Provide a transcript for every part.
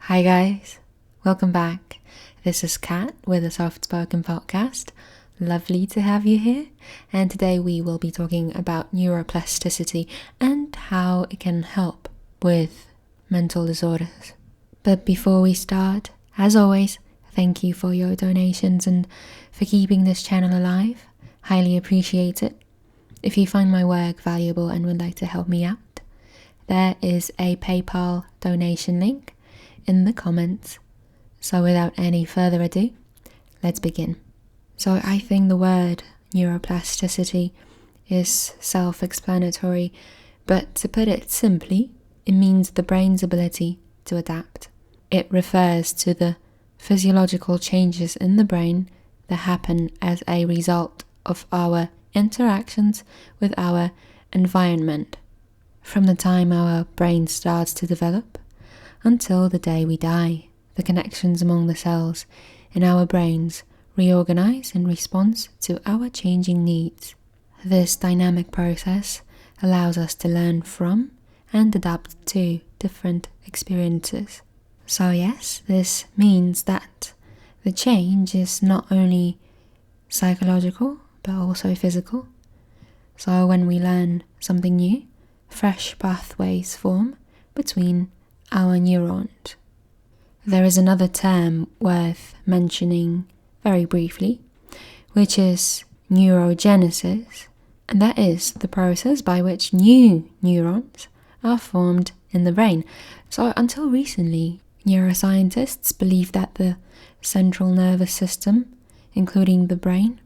Hi guys, welcome back. This is Kat with a Soft Spoken podcast. Lovely to have you here. And today we will be talking about neuroplasticity and how it can help with mental disorders. But before we start, as always, thank you for your donations and for keeping this channel alive. Highly appreciate it. If you find my work valuable and would like to help me out, there is a PayPal donation link in the comments. So without any further ado, let's begin. So I think the word neuroplasticity is self-explanatory, but to put it simply, it means the brain's ability to adapt. It refers to the physiological changes in the brain that happen as a result of our interactions with our environment, from the time our brain starts to develop until the day we die. The connections among the cells in our brains reorganize in response to our changing needs. This dynamic process allows us to learn from and adapt to different experiences. So yes, this means that the change is not only psychological but also physical. So when we learn something new, fresh pathways form between our neurons. There is another term worth mentioning very briefly, which is neurogenesis, and that is the process by which new neurons are formed in the brain. So until recently, neuroscientists believed that the central nervous system, including the brain,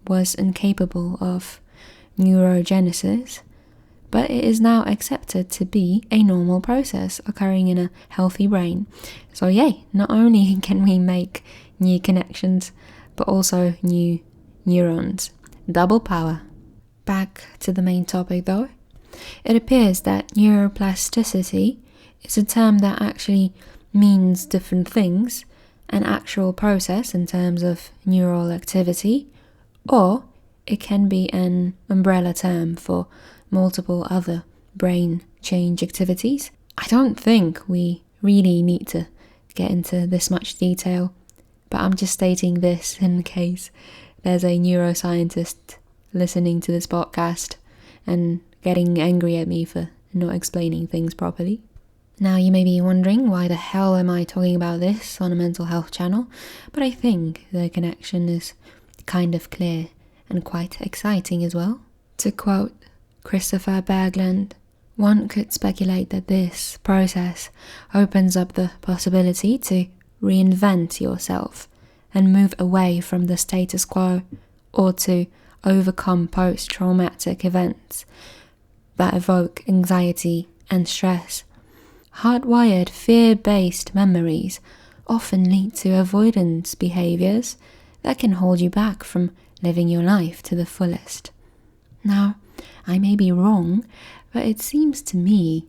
was incapable of neurogenesis, but it is now accepted to be a normal process occurring in a healthy brain. So yay, not only can we make new connections, but also new neurons. Double power. Back to the main topic though. It appears that neuroplasticity is a term that actually means different things, an actual process in terms of neural activity, or it can be an umbrella term for multiple other brain change activities. I don't think we really need to get into this much detail, but I'm just stating this in case there's a neuroscientist listening to this podcast and getting angry at me for not explaining things properly. Now you may be wondering, why the hell am I talking about this on a mental health channel? But I think the connection is kind of clear and quite exciting as well. To quote Christopher Berglund, one could speculate that this process opens up the possibility to reinvent yourself and move away from the status quo, or to overcome post-traumatic events that evoke anxiety and stress. Hardwired fear-based memories often lead to avoidance behaviors that can hold you back from living your life to the fullest. Now, I may be wrong, but it seems to me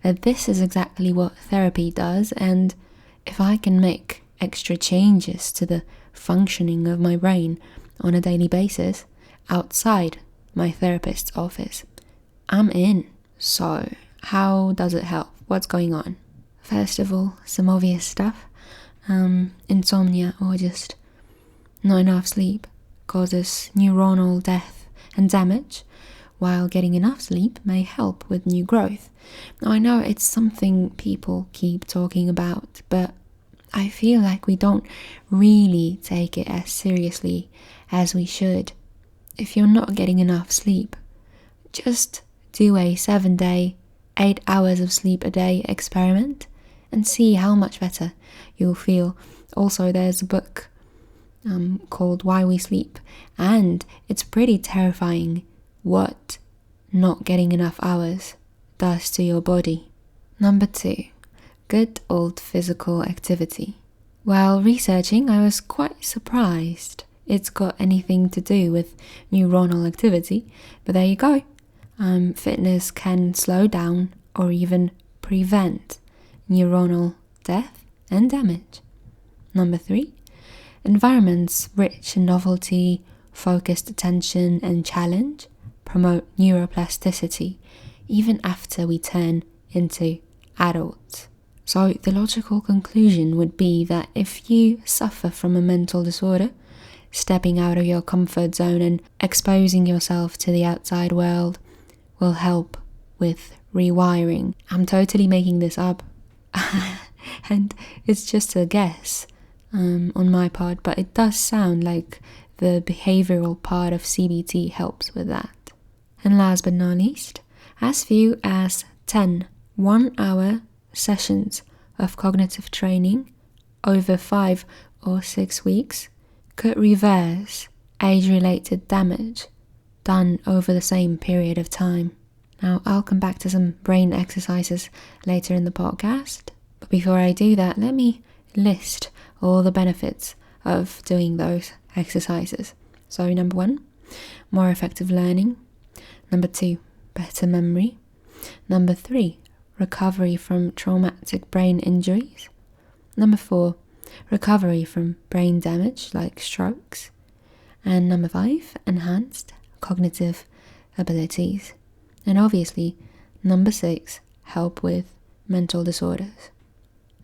that this is exactly what therapy does, and if I can make extra changes to the functioning of my brain on a daily basis outside my therapist's office, I'm in. So, how does it help? What's going on? First of all, some obvious stuff. Insomnia or just not enough sleep causes neuronal death and damage, while getting enough sleep may help with new growth. Now, I know it's something people keep talking about, but I feel like we don't really take it as seriously as we should. If you're not getting enough sleep, just do a 7-day, 8 hours of sleep a day experiment and see how much better you'll feel. Also, there's a book called Why We Sleep, and it's pretty terrifying what not getting enough hours does to your body. Number 2, good old physical activity. While researching, I was quite surprised it's got anything to do with neuronal activity, but there you go. Fitness can slow down or even prevent neuronal death and damage. Number 3, environments rich in novelty, focused attention and challenge promote neuroplasticity even after we turn into adults. So the logical conclusion would be that if you suffer from a mental disorder, stepping out of your comfort zone and exposing yourself to the outside world will help with rewiring. I'm totally making this up and it's just a guess on my part, but it does sound like the behavioral part of CBT helps with that. And last but not least, as few as 10 one-hour sessions of cognitive training over 5 or 6 weeks could reverse age-related damage done over the same period of time. Now, I'll come back to some brain exercises later in the podcast, but before I do that, let me list all the benefits of doing those exercises. So, number 1, more effective learning. Number 2, better memory. Number 3, recovery from traumatic brain injuries. Number 4, recovery from brain damage like strokes. And number 5, enhanced cognitive abilities. And obviously, number 6, help with mental disorders.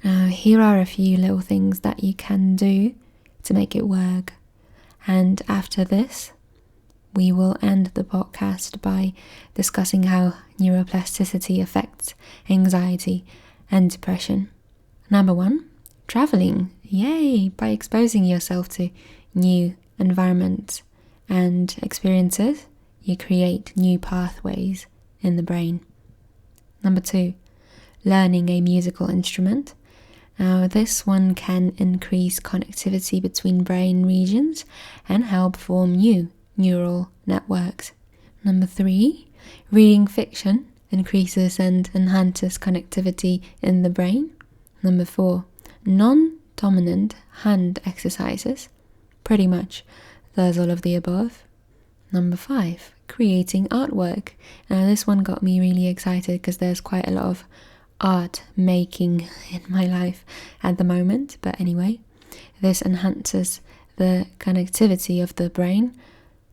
Now, here are a few little things that you can do to make it work. And after this, we will end the podcast by discussing how neuroplasticity affects anxiety and depression. Number 1, traveling. Yay! By exposing yourself to new environments and experiences, you create new pathways in the brain. Number 2, learning a musical instrument. Now, this one can increase connectivity between brain regions and help form new neural networks. Number 3, reading fiction increases and enhances connectivity in the brain. Number 4, non-dominant hand exercises. Pretty much does all of the above. Number 5, creating artwork. Now, this one got me really excited because there's quite a lot of art making in my life at the moment. But anyway, this enhances the connectivity of the brain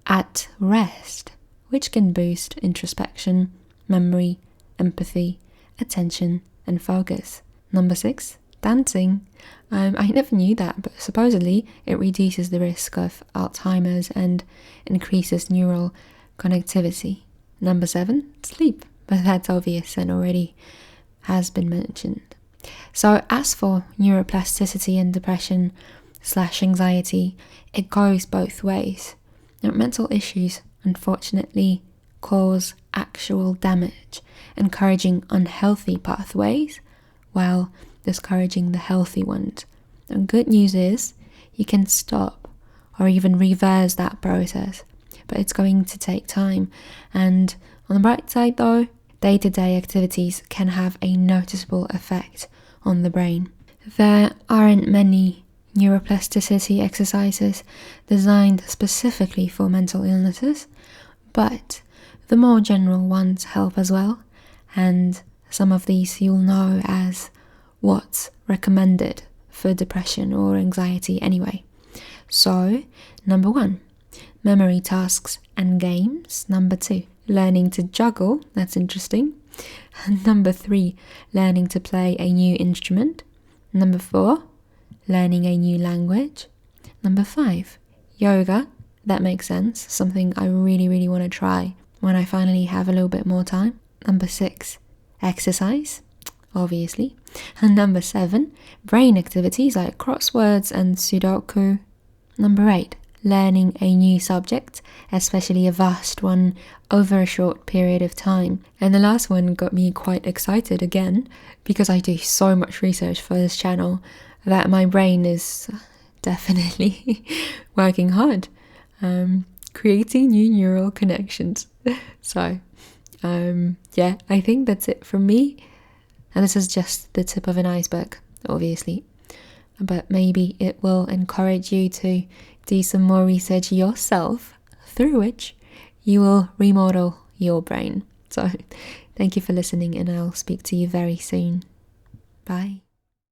at rest, which can boost introspection, memory, empathy, attention, and focus. Number 6, dancing. I never knew that, but supposedly it reduces the risk of Alzheimer's and increases neural connectivity. Number 7, sleep, but that's obvious and already has been mentioned. So as for neuroplasticity and depression/anxiety, it goes both ways. Now, mental issues, unfortunately, cause actual damage, encouraging unhealthy pathways while discouraging the healthy ones. And good news is you can stop or even reverse that process, but it's going to take time. And on the bright side though, day-to-day activities can have a noticeable effect on the brain. There aren't many neuroplasticity exercises designed specifically for mental illnesses, but the more general ones help as well, and some of these you'll know as what's recommended for depression or anxiety anyway. So, number 1, memory tasks and games. Number 2, learning to juggle, that's interesting. And number 3, learning to play a new instrument. Number 4, learning a new language. Number 5, yoga, that makes sense, something I really want to try when I finally have a little bit more time. Number 6, exercise, obviously. And number 7, brain activities like crosswords and Sudoku. Number 8, learning a new subject, especially a vast one, over a short period of time. And the last one got me quite excited again, because I do so much research for this channel that my brain is definitely working hard, creating new neural connections. So, yeah, I think that's it from me. And this is just the tip of an iceberg, obviously. But maybe it will encourage you to do some more research yourself, through which you will remodel your brain. So, thank you for listening, and I'll speak to you very soon. Bye.